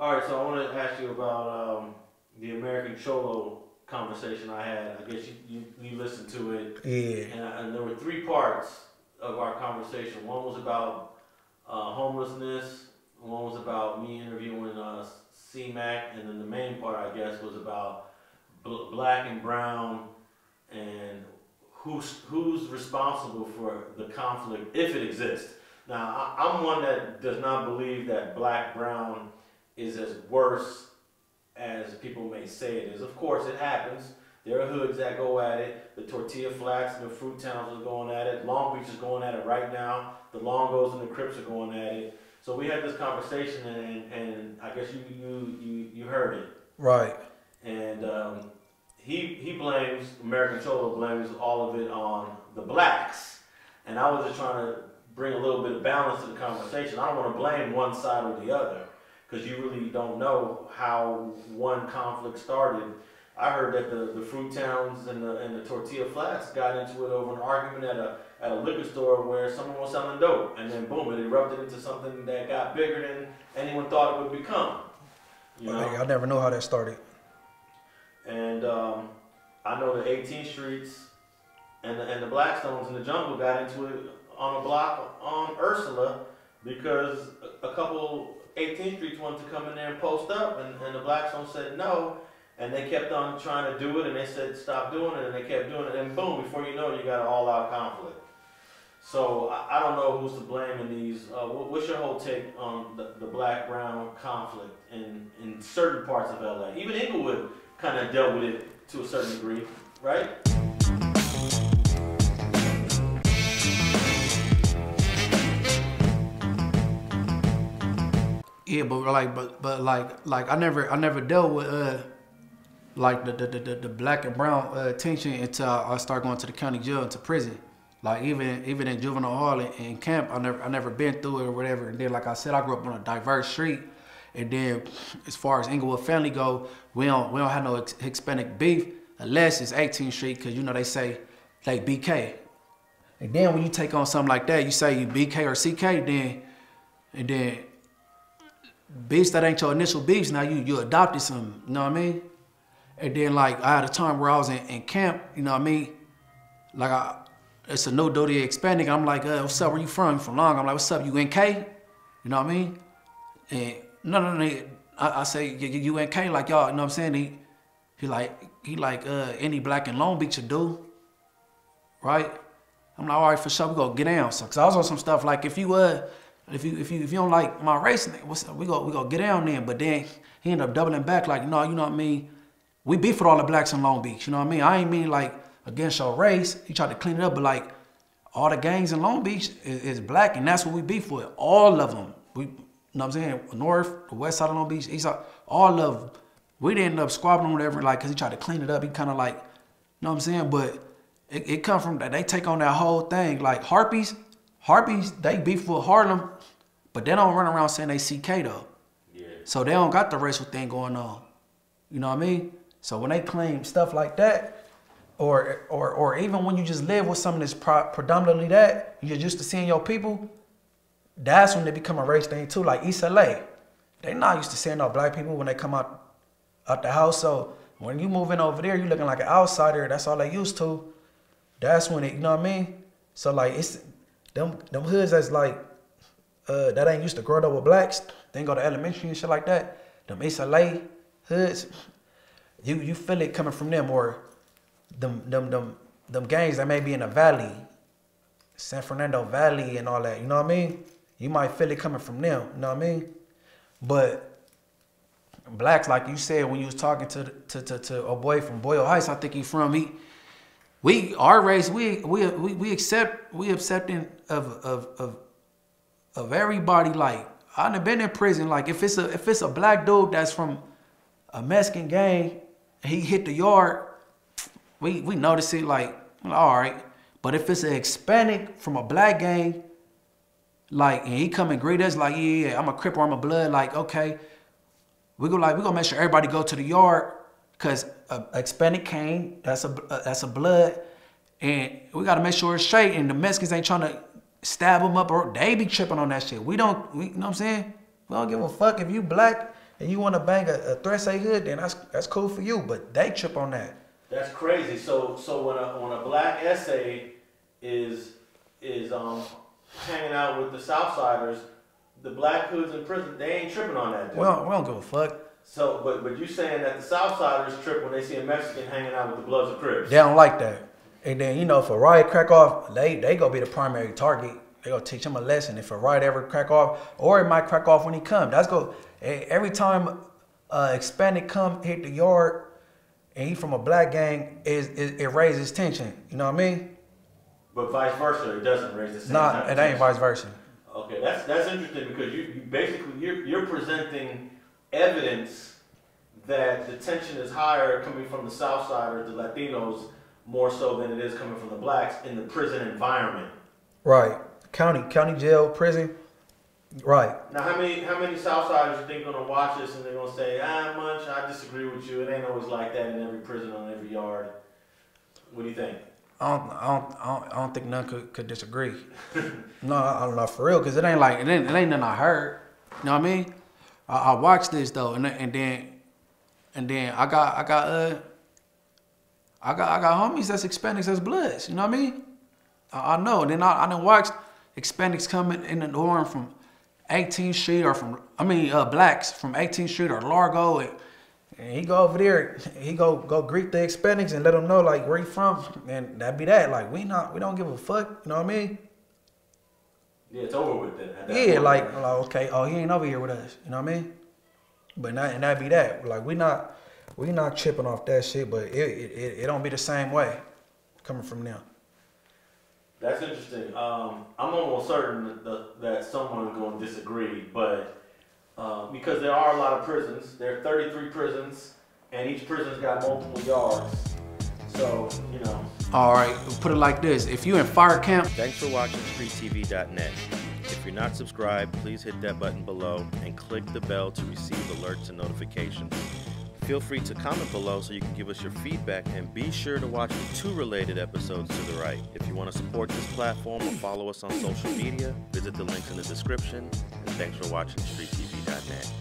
All right, so I want to ask you about the American Cholo conversation I had. I guess you listened to it. Yeah. And there were three parts of our conversation. One was about homelessness. One was about me interviewing C-Mac. And then the main part, I guess, was about black and brown and who's responsible for the conflict, if it exists. Now, I'm one that does not believe that black-brown is as worse as people may say it is. Of course, it happens. There are hoods that go at it. The tortilla flats and the fruit towns are going at it. Long Beach is going at it right now. The Longos and the Crips are going at it. So we had this conversation, and I guess you heard it. Right. And he blames, American Cholo blames all of it on the blacks. And I was just trying to bring a little bit of balance to the conversation. I don't want to blame one side or the other, because you really don't know how one conflict started. I heard that the fruit towns and the tortilla flats got into it over an argument at a liquor store where someone was selling dope, and then boom, it erupted into something that got bigger than anyone thought it would become. You know? I never know how that started. And I know the 18th Streets and the Blackstones in the Jungle got into it on a block on Ursula because a couple 18th Streets wanted to come in there and post up, and the Blackstones said no, and they kept on trying to do it, and they said stop doing it, and they kept doing it, and boom, before you know it, you got an all-out conflict. So I don't know who's to blame in these. What's your whole take on the black-brown conflict in certain parts of LA? Even Inglewood kind of dealt with it to a certain degree, right? Yeah, but I never dealt with like the black and brown tension until I started going to the county jail and to prison. Like even in juvenile hall and camp, I never been through it or whatever. And then, like I said, I grew up on a diverse street. And then, as far as Inglewood family go, we don't have no Hispanic beef unless it's 18th Street, because you know they say like BK. And then when you take on something like that, you say you BK or CK, then beefs that ain't your initial beefs. Now you adopted some, you know what I mean? And then like I had a time where I was in camp, you know what I mean? Like it's a new duty expanding. I'm like, what's up? Where you from? You from Long? I'm like, what's up? You NK? You know what I mean? And no. I say you NK, like y'all. You know what I'm saying? He like any black in Long Beach would do, right? I'm like, all right, for sure, we gonna get down. So, cause I was on some stuff like if you don't like my race, we go get down then. But then he ended up doubling back like, no, you know what I mean? We beef with all the blacks in Long Beach. You know what I mean? I ain't mean like against your race. He tried to clean it up, but like all the gangs in Long Beach is black, and that's what we beef with. All of them. We, you know what I'm saying? North, the west side of Long Beach, east side, all of them. We didn't end up squabbling or whatever, like, cause he tried to clean it up. He kind of like, you know what I'm saying? But it come from that. They take on that whole thing. Like Harpies, they beef with Harlem, but they don't run around saying they CK though. Yeah. So they don't got the racial thing going on. You know what I mean? So when they claim stuff like that, or even when you just live with something that's predominantly that, you're used to seeing your people, that's when they become a race thing too. Like East LA, they not used to seeing no black people when they come out the house. So when you move in over there, you looking like an outsider. That's all they used to. That's when it, you know what I mean? So like it's them hoods that's like that ain't used to grow up with blacks. They ain't go to elementary and shit like that. Them East LA hoods, you feel it coming from them, or them gangs that may be in the valley, San Fernando Valley and all that. You know what I mean? You might feel it coming from them. You know what I mean? But blacks, like you said when you was talking to a boy from Boyle Heights, I think he from our race, we accepting of everybody. Like I done been in prison. Like if it's a black dude that's from a Mexican gang, he hit the yard, we notice it like all right. But if it's a Hispanic from a black gang, like and he come and greet us like yeah, I'm a Crip or I'm a Blood, like okay, we gonna make sure everybody go to the yard. Cause a Hispanic came, that's a Blood, and we gotta make sure it's straight. And the Mexicans ain't trying to stab them up, or they be tripping on that shit. You know what I'm saying? We don't give a fuck if you black and you want to bang a threat say hood, then that's cool for you. But they trip on that. That's crazy. So when a black essay is hanging out with the Southsiders, the black hoods in prison, they ain't tripping on that. We don't give a fuck. So, but you saying that the Southsiders trip when they see a Mexican hanging out with the Bloods of Crips? They don't like that. And then, you know, if a riot crack off, they gonna be the primary target. They gonna teach him a lesson. If a riot ever crack off, or it might crack off when he come. Every time Hispanic come hit the yard and he from a black gang, it raises tension. You know what I mean? But vice versa, it doesn't raise the same. Nah, it ain't vice versa. Okay, that's interesting because you basically you're presenting evidence that the tension is higher coming from the Southsiders, the Latinos, more so than it is coming from the blacks in the prison environment. Right. County jail, prison. Right. Now, how many Southsiders you think are gonna watch this and they're gonna say, Munch, I disagree with you. It ain't always like that in every prison on every yard. What do you think? I don't think none could disagree. No, I don't know for real, cause it ain't nothing I heard. You know what I mean? I watched this though, and then I got homies that's Hispanics that's Bloods. You know what I mean? I know. And then I done watched Hispanics coming in the dorm from 18th Street blacks from 18th Street or Largo, and he go over there. He go greet the Hispanics and let them know like where he from, and that be that. Like we don't give a fuck. You know what I mean? Yeah, it's over with then. Yeah, like okay, oh he ain't over here with us. You know what I mean? But that be that. Like we not tripping off that shit, but it don't be the same way coming from them. That's interesting. I'm almost certain that someone's going to disagree, but because there are a lot of prisons, there are 33 prisons, and each prison's got multiple yards. So, you know. All right, put it like this. If you in fire camp. Thanks for watching StreetTV.net. If you're not subscribed, please hit that button below and click the bell to receive alerts and notifications. Feel free to comment below so you can give us your feedback, and be sure to watch the 2 related episodes to the right. If you want to support this platform or follow us on social media, visit the links in the description. And thanks for watching StreetTV.net.